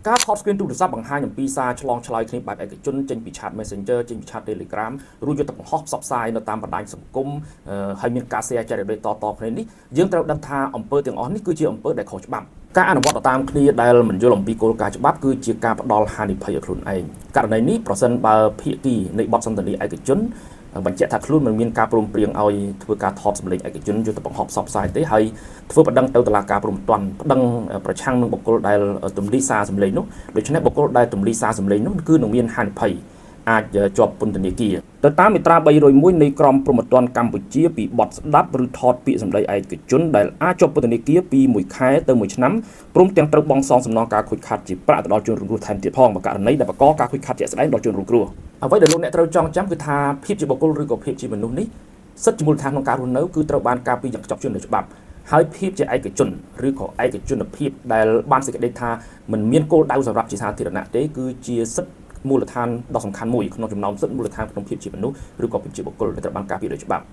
ការថត screen ទូរស័ព្ទបង្ហាញអំពីសារឆ្លងឆ្លើយគ្នាបែបឯកជនចេញពី chat Messenger ចេញពី chat Telegram រួចយកទៅបង្ហោះផ្សព្វផ្សាយនៅតាមបណ្ដាញសង្គមហើយមានការ share ចែករំលែកតគ្នានេះយើងត្រូវដឹងថាអំពើទាំងអស់នេះគឺជាអំពើដែលខុសច្បាប់ការអនុវត្តតាមគ្នាដែលមិនយល់អំពីគោលការណ៍ច្បាប់គឺជាការផ្ដល់ហានិភ័យឲ្យខ្លួនឯងករណីនេះប្រសិនបើភាគីនៃបទសន្ទនាឯកជនបញ្ជាក់ថាខ្លួនមិនមានការព្រមព្រៀងឲ្យធ្វើការថតសម្លេងឯកជនយកទៅបង្ហោះផ្សព្វផ្សាយទេហើយធ្វើបណ្ដឹងទៅតុលាការព្រំប្រទានប្តឹងប្រឆាំងនឹងបុគ្គលដែលទម្លាយសារសម្លេងនោះដូច្នេះបុគ្គលដែលទម្លាយសារសម្លេងនោះគឺនឹងមានហានិភ័យអាចជាប់ពន្ធនាគារទៅតាមមាត្រា301នៃក្រមព្រហ្មទណ្ឌកម្ពុជាពីបទស្ដាប់ឬថតពាក្យសម្ដីឯកជនដែលអាចជាប់ពន្ធនាគារពី1ខែទៅ1ឆ្នាំព្រមទាំងត្រូវបង់សងសំណងការខូចខាតជាប្រាក់ទៅដល់ជនរងគ្រោះថែមទៀតផងបើករណីដែលបង្កការខូចខាតជាក់ស្ដែងដល់ជនរងគ្រោះអ្វីដែលលោកអ្នកត្រូវចងចាំគឺថាភាពជាបុគ្គលឬក៏ភាពជាមនុស្សនេះសិទ្ធិជាមូលដ្ឋានក្នុងការរស់នៅគឺត្រូវបានការពារយ៉ាងខ្ជាប់ខ្ជួនដោយច្បាប់ហើយភាពជាឯកជនឬក៏ឯកជនភាពដែលបានសេចក្តីថាមិនមានគោលដៅសម្រាប់ជាសាធារណៈទេគឺជាសិទ្ធិមូលដ្ឋានដ៏សំខាន់មួយក្នុងចំណោមសិទ្ធិមូលដ្ឋានក្នុងភាពជាមនុស្សឬក៏ភាពជាបុគ្គលដែលត្រូវបានការពារដោយច្បាប់